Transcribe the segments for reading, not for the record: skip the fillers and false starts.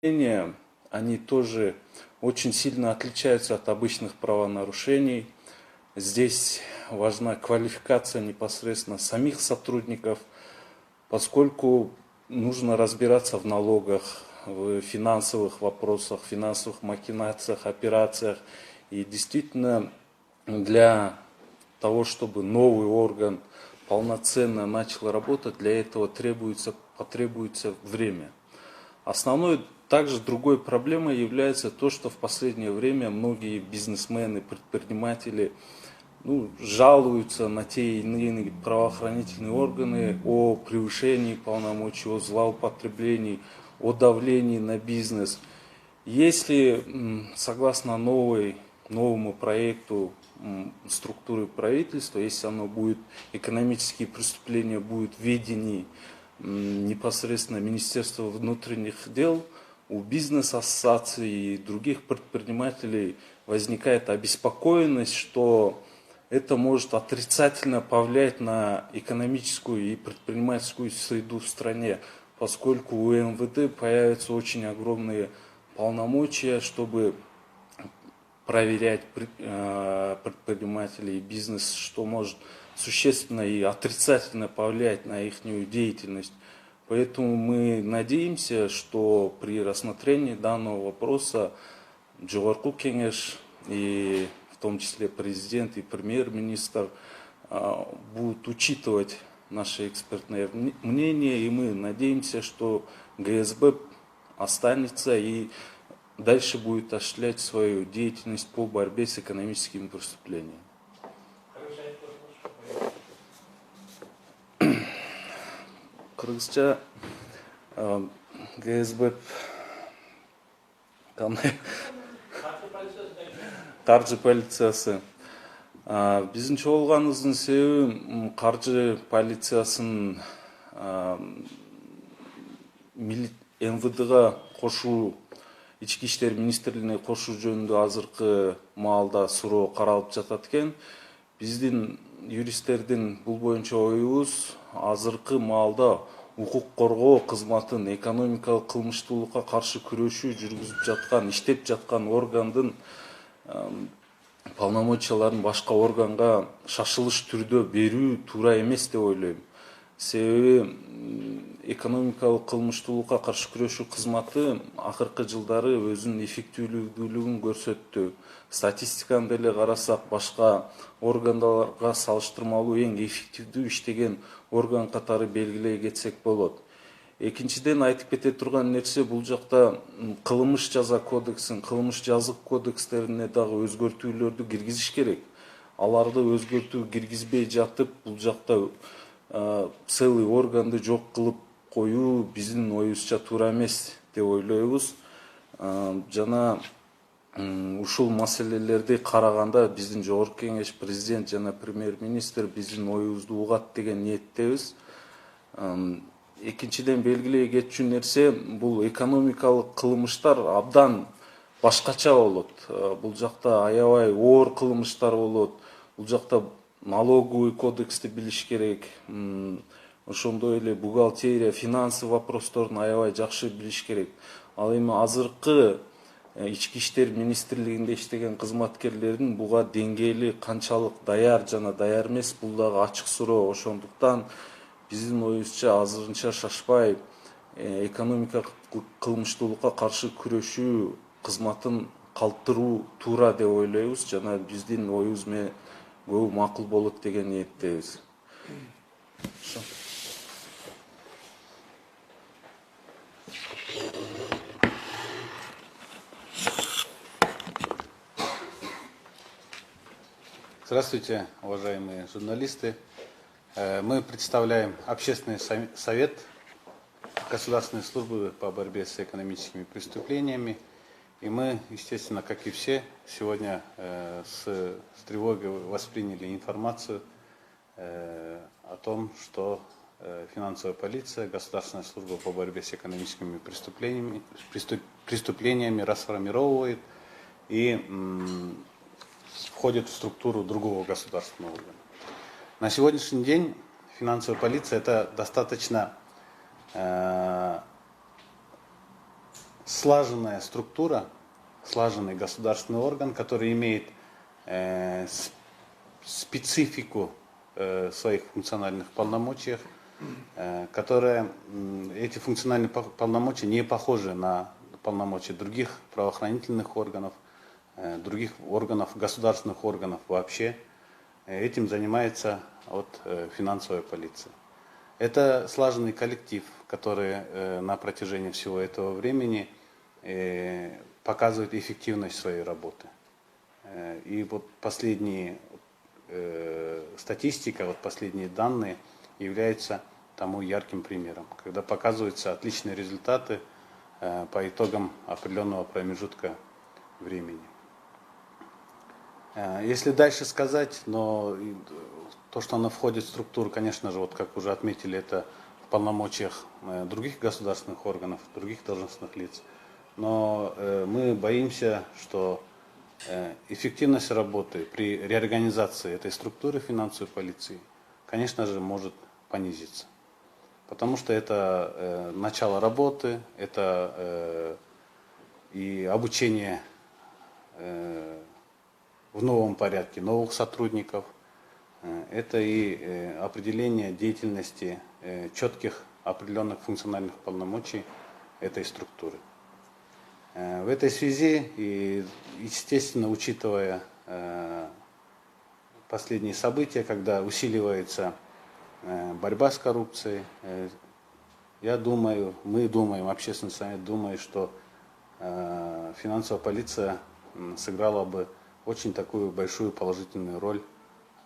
Они тоже очень сильно отличаются от обычных правонарушений. Здесь важна квалификация непосредственно самих сотрудников, поскольку нужно разбираться в налогах, в финансовых вопросах, финансовых махинациях, операциях. И действительно, для того, чтобы новый орган полноценно начал работать, для этого потребуется время. Основной также другой проблемой является то, что в последнее время многие бизнесмены, предприниматели жалуются на те или иные правоохранительные органы о превышении полномочий, о злоупотреблении, о давлении на бизнес. Если, согласно новому проекту структуры правительства, если экономические преступления будут в ведении непосредственно Министерства внутренних дел, у бизнес-ассоциаций и других предпринимателей возникает обеспокоенность, что это может отрицательно повлиять на экономическую и предпринимательскую среду в стране, поскольку у МВД появятся очень огромные полномочия, чтобы проверять предпринимателей и бизнес, что может существенно и отрицательно повлиять на их деятельность. Поэтому мы надеемся, что при рассмотрении данного вопроса Жогорку кеңеш и в том числе президент и премьер-министр будут учитывать наше экспертное мнение, и мы надеемся, что ГСБ останется и дальше будет осуществлять свою деятельность по борьбе с экономическими преступлениями. Кыргызча ГСБ каржы полициясы. Бизинчи болгонубуздун себеби каржы полициясын МВДга кошуу, ички иштер министрлигине кошуу жөнүндө азыркы маалда суроо каралып жатат экен. Биздин юристтердин бул боюнча оюбуз азыркы маалда укук коргоо кызматын экономикалык кылмыштуулукка каршы күрөшүү жүргүзүп жаткан, иштеп жаткан органдын полномочияларын башка органга шашылыш түрдө берүү туура эмес деп ойлойм. Себеби экономикалык кылмыштуулукка каршы күрөшүү кызматы акыркы жылдары өзүнүн эффективдүүлүгүн көрсөттү. Статистиканы деле карасак, башка органдарга салыштырмалуу эң эффективдүү иштеген орган катары белгилей кетсек болот. Экинчиден айтып кете турган нерсе, бул жакта кылмыш жаза кодексин, кылмыш жазык кодекстерине дагы өзгөртүүлөрдү киргизиш керек. Аларды өзгөртүү киргизбей жатып, бул жакта целый органды жок кылып коюу биздин оюбузча туура эмес деп ойлойбуз. Жана ушул маселелерди караганда биздин Жогорку Кеңеш, президент жана премьер-министр биздин оюбузду угат деген ниеттебиз. Экинчиден белгилей кетчү нерсе, бул экономикалык кылмыштар абдан башкача болот. Бул жакта аябай оор кылмыштар болот. Бул жакта налоговый кодексти билиш керек. Ошондой эле бухгалтерия, финансовый вопросторун аябай жакшы билиш керек. Ал эми азыркы ички иштер министрлигинде иштеген кызматкерлердин буга деңгээли канчалык даяр жана даяр эмес, бул дагы ачык суроо. Ошондуктан биздин оюбузча азырынча шашпай экономикалык кылмыштуулукка каршы күрөшүү кызматын калтыруу туура деп ойлойбуз жана биздин оюбуз менен көбү макул болот деген ниеттебиз. Здравствуйте, уважаемые журналисты. Мы представляем Общественный совет Государственной службы по борьбе с экономическими преступлениями. И мы, естественно, как и все, сегодня с тревогой восприняли информацию о том, что финансовая полиция, Государственная служба по борьбе с экономическими преступлениями расформировывает и входит в структуру другого государственного органа. На сегодняшний день финансовая полиция — это достаточно слаженная структура, слаженный государственный орган, который имеет специфику своих функциональных полномочиях, эти функциональные полномочия не похожи на полномочия других правоохранительных органов, других органов, государственных органов вообще. Этим занимается финансовая полиция. Это слаженный коллектив, который на протяжении всего этого времени показывает эффективность своей работы. И последние статистика, последние данные являются тому ярким примером, когда показываются отличные результаты по итогам определенного промежутка времени. Если дальше сказать, но то, что она входит в структуру, конечно же, как уже отметили, это в полномочиях других государственных органов, других должностных лиц. Но мы боимся, что эффективность работы при реорганизации этой структуры финансовой полиции, конечно же, может понизиться. Потому что это начало работы, это и обучение в новом порядке новых сотрудников, это и определение деятельности четких определенных функциональных полномочий этой структуры. В этой связи, и, естественно, учитывая последние события, когда усиливается борьба с коррупцией, я думаю, мы думаем, общественный совет думает, что финансовая полиция сыграла бы очень такую большую положительную роль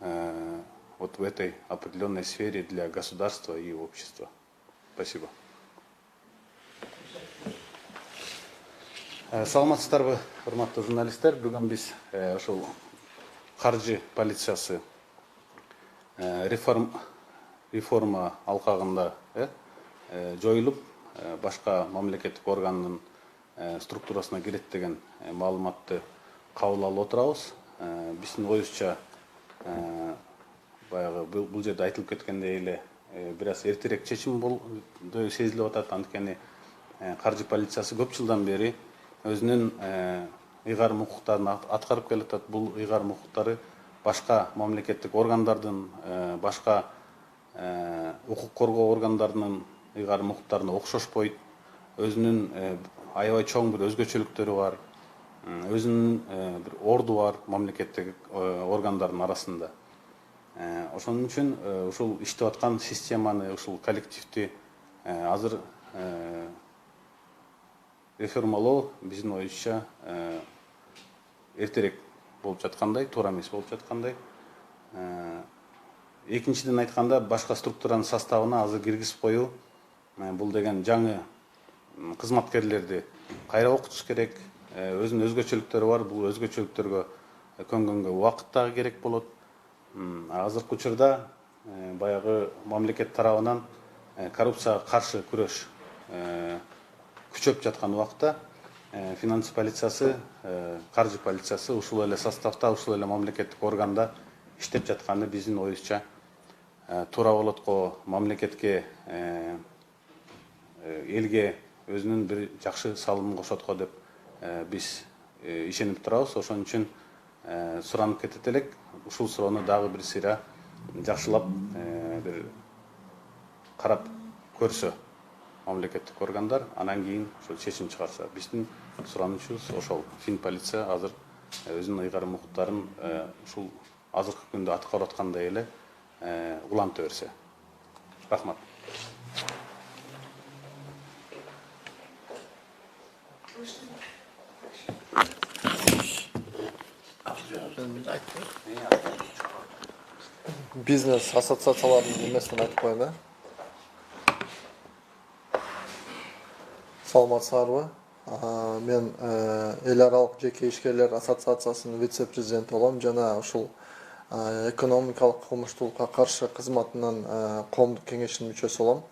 в этой определенной сфере для государства и общества. Спасибо. Саламатсыздарбы, урматтуу журналисттер. Бүгүн биз ушул каржы полициясы реформа алкагында жоюлуп, башка мамлекеттик органдын структурасына кирет деген маалыматты кабыл алып отурабыз. Биздин оюбузча баягы бул жерде айтылып кеткендей эле бир аз эртерээк чечим болду сезилип атат. Анткени каржы полициясы көп жылдан бери өзүнүн ыйгарым укуктарын аткарып келатат. Бул ыйгарым укуктары башка мамлекеттик органдардын, башка укук коргоо органдарынын ыйгарым укуктарына окшошпойт. Өзүнүн аябай чоң бир өзгөчөлүктөрү бар, өзүнүн бир орду бар мамлекеттик органдардын арасында. Ошон үчүн ушул иштеп аткан системаны, ушул коллективди азыр реформалоо биздин оюбузча эртерээк болуп жаткандай, туура эмес болуп жаткандай. Экинчиден айтканда, башка структуранын составына азыр киргизип коюу, бул деген жаңы кызматкерлерди кайра окутуш керек. Өзүнүн өзгөчөлүктөрү бар, бул өзгөчөлүктөргө көнгөнгө убакыт дагы керек болот. Азыркы учурда баягы мамлекет тарабынан коррупцияга каршы күрөш күчөп жаткан убакта финанс полициясы, каржы полициясы ушул эле составда, ушул эле мамлекеттик органда иштеп жатканы биздин оюбузча туура болот го. Мамлекетке, элге өзүнүн бир жакшы салымын кошот го деп биз ишенип турабыз. Ошон үчүн суранып кетет элек, ушул суроону дагы бир сыйра жакшылап бир карап көрсө мамлекеттик органдар, анан кийин ошол чечим чыгарса. Биздин суранычыбыз ошол. Финполиция азыр өзүнүн ыйгарым укуктарын ушул азыркы күндө аткарып аткандай эле уланта берсе. Рахмат. Бизнес ассоциацияларының немесін айтып қойын, да? Саламатсыздарбы? Мен эл аралык жеке ишкерлер ассоциациясынын вице-президенти болом жана ушул экономикалык кылмыштуулукка каршы кызматынын коомдук кеңешинин мүчөсү болом.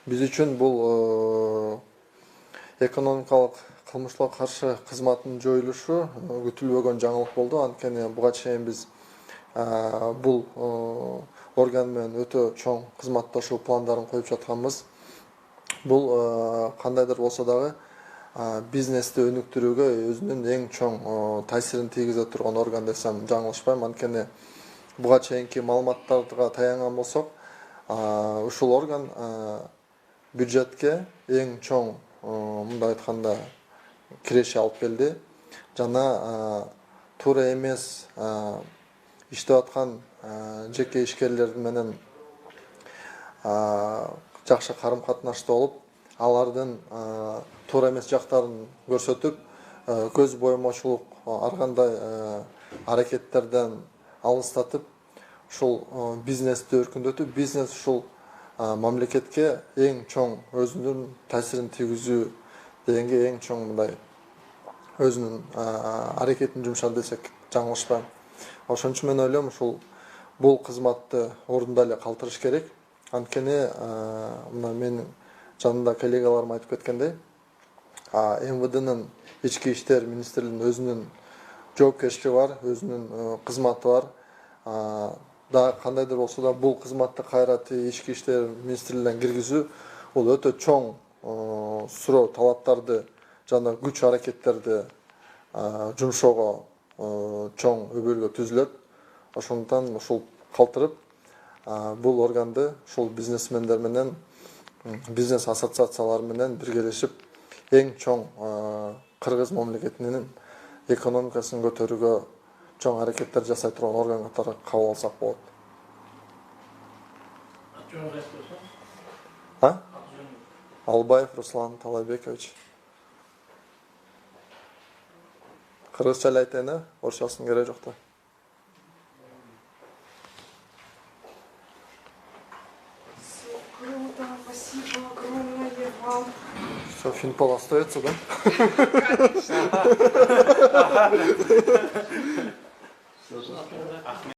Биз үчүн бул экономикалык кылмыштуулукка каршы кызматынын жоюлушу күтүлбөгөн жаңылык болду. Анткени буга чейин биз бул орган менен өтө чоң кызматташуу пландарын коюп жатканбыз. Бул кандайдыр болсо дагы бизнести өнүктүрүүгө өзүнүн эң чоң таасирин тийгизе турган орган десем жаңылышпайм. Анткени буга чейинки маалыматтарга таянган болсок, ушул орган бюджетке эң чоң мындай айтканда киреше алып келди. Жана туура эмес иштеп аткан жеке ишкерлер менен жакшы карым катнашта болуп, алардын туура эмес жактарын көрсөтүп, көз боемочулук ар кандай аракеттерден алыстатып, ушул бизнести өркүндөтүп, бизнес ушул мамлекетке эң чоң өзүнүн таасирин тийгизүү дегенге эң чоң мындай өзүнүн аракетин жумшады десек жаңылышпайм. Ошон үчүн мен ойлойм, бул кызматты орунда эле калтырыш керек. Анткени мына менин жанымда коллегаларым айтып кеткендей, МВДнын ички иштер министрлигинин өзүнүн жоопкерчилиги бар, өзүнүн кызматы бар. Да кандайдыр болсо да бул кызматты кайра ички иштер министрлигинен киргизүү бул өтө чоң суроо талаптарды жана күч аракеттерди жумшоого чоң өбөлгө түзүлөт. Ошондуктан ушул калтырып, бул органды ушул бизнесмендер менен, бизнес ассоциациялары менен биргелешип эң чоң кыргыз мамлекетинин экономикасын көтөрүүгө чоң аракеттер жасай турган орган катары кабыл алсак болот. Албаев Руслан Талайбекович. Кыргызча эле айтайын, орусчасын кереги жок да. Круто, спасибо огромное вам. Все, Финпол остается, да? Конечно.